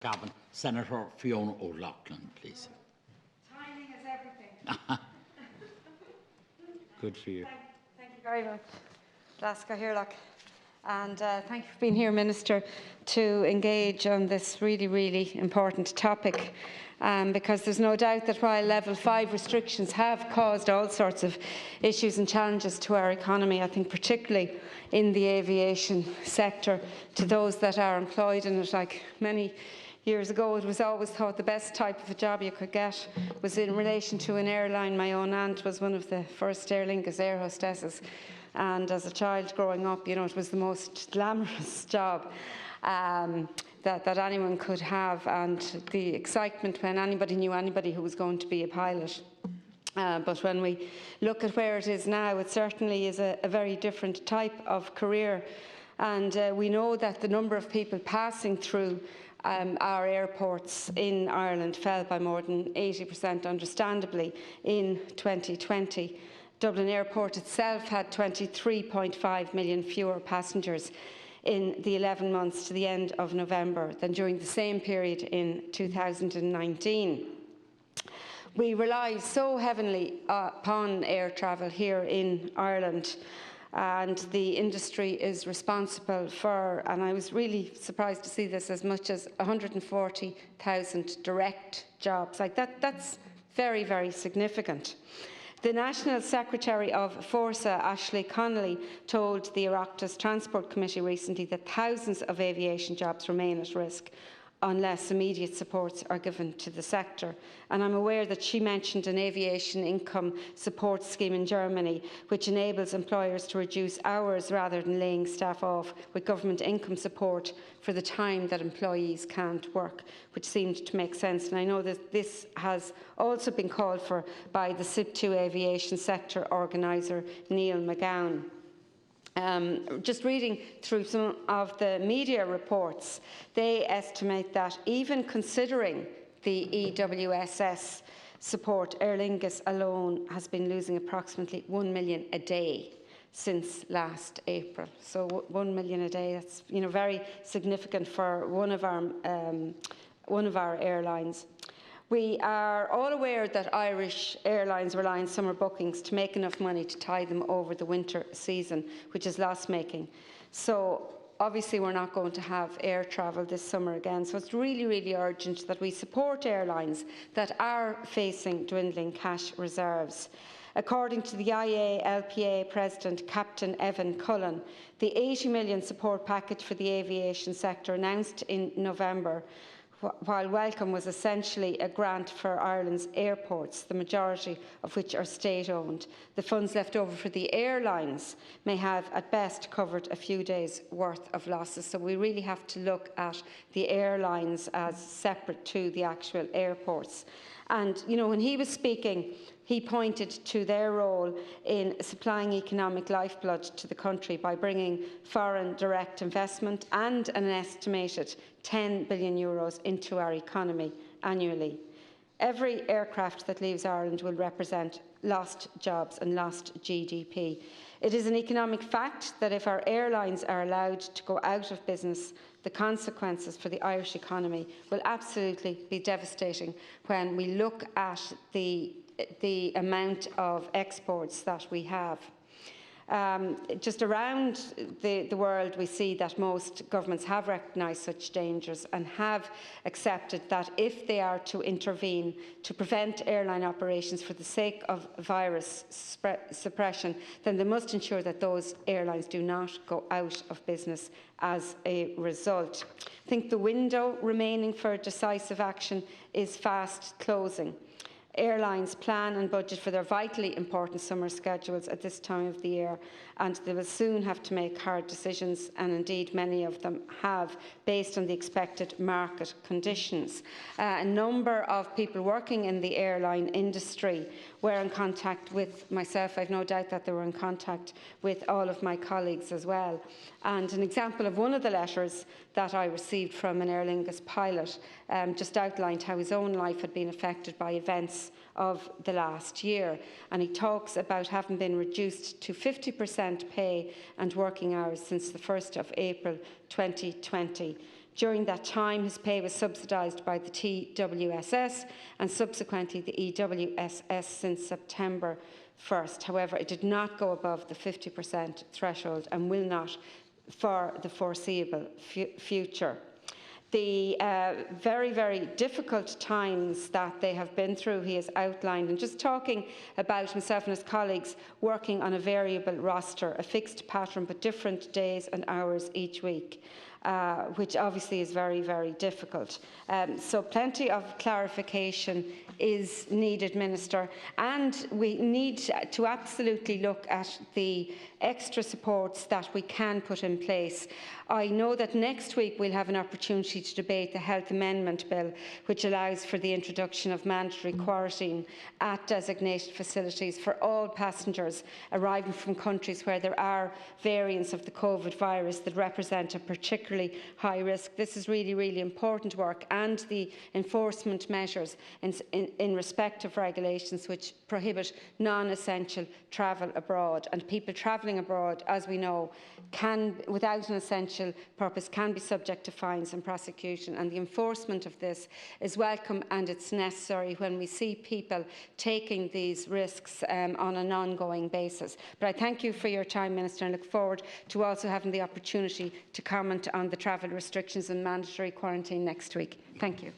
Cavan. Senator Fiona O'Loughlin, please. Timing is everything. Good for you. Thank you very much, Glasgow Hirlock. And thank you for being here, Minister, to engage on this really important topic. Because there's no doubt that while Level 5 restrictions have caused all sorts of issues and challenges to our economy, I think particularly in the aviation sector, to those that are employed in it, like many years ago, it was always thought the best type of a job you could get was in relation to an airline. My own aunt was one of the first Aer Lingus air hostesses, and as a child growing up, it was the most glamorous job that anyone could have, and the excitement when anybody knew anybody who was going to be a pilot. But when we look at where it is now, it certainly is a very different type of career, and we know that the number of people passing through our airports in Ireland fell by more than 80%, understandably, in 2020. Dublin Airport itself had 23.5 million fewer passengers in the 11 months to the end of November than during the same period in 2019. We rely so heavily upon air travel here in Ireland, and the industry is responsible for, and I was really surprised to see this, as much as 140,000 direct jobs. That's very significant. The National Secretary of Forsa, Ashley Connolly, told the Oireachtas Transport Committee recently that thousands of aviation jobs remain at risk unless immediate supports are given to the sector. And I'm aware that she mentioned an aviation income support scheme in Germany, which enables employers to reduce hours rather than laying staff off with government income support for the time that employees can't work, which seemed to make sense. And I know that this has also been called for by the SIP2 aviation sector organiser, Neil McGowan. Just reading through some of the media reports, they estimate that even considering the EWSS support, Aer Lingus alone has been losing approximately 1 million a day since last April. So 1 million a day, that's very significant for one of our airlines. We are all aware that Irish airlines rely on summer bookings to make enough money to tide them over the winter season, which is loss-making. So obviously we're not going to have air travel this summer again. So it's really urgent that we support airlines that are facing dwindling cash reserves. According to the IALPA President, Captain Eoghan Cullen, the 80 million support package for the aviation sector announced in November, while welcome, was essentially a grant for Ireland's airports, the majority of which are state-owned. The funds left over for the airlines may have, at best, covered a few days' worth of losses. So we really have to look at the airlines as separate to the actual airports. And, when he was speaking, he pointed to their role in supplying economic lifeblood to the country by bringing foreign direct investment and an estimated €10 billion into our economy annually. Every aircraft that leaves Ireland will represent lost jobs and lost GDP. It is an economic fact that if our airlines are allowed to go out of business, the consequences for the Irish economy will absolutely be devastating when we look at the amount of exports that we have. Just around the world, we see that most governments have recognised such dangers and have accepted that if they are to intervene to prevent airline operations for the sake of virus suppression, then they must ensure that those airlines do not go out of business as a result. I think the window remaining for decisive action is fast closing. Airlines plan and budget for their vitally important summer schedules at this time of the year, and they will soon have to make hard decisions, and indeed many of them have, based on the expected market conditions. A number of people working in the airline industry were in contact with myself. I've no doubt that they were in contact with all of my colleagues as well. And an example of one of the letters that I received from an Aer Lingus pilot just outlined how his own life had been affected by events of the last year. And he talks about having been reduced to 50% pay and working hours since the 1st of April 2020, During that time, his pay was subsidised by the TWSS and subsequently the EWSS since September 1st. However, it did not go above the 50% threshold and will not for the foreseeable future. The very, very difficult times that they have been through, he has outlined, and just talking about himself and his colleagues working on a variable roster, a fixed pattern but different days and hours each week. Which obviously is very, very difficult. So plenty of clarification is needed, Minister, and we need to absolutely look at the extra supports that we can put in place. I know that next week we'll have an opportunity to debate the Health Amendment Bill, which allows for the introduction of mandatory quarantine at designated facilities for all passengers arriving from countries where there are variants of the COVID virus that represent a particularly high risk. This is really, really important work, and the enforcement measures in respect of regulations which prohibit non-essential travel abroad. And people travelling abroad, as we know, can, without an essential purpose, can be subject to fines and prosecution, and the enforcement of this is welcome and it's necessary when we see people taking these risks on an ongoing basis. But I thank you for your time, Minister, and look forward to also having the opportunity to comment on the travel restrictions and mandatory quarantine next week. Thank you.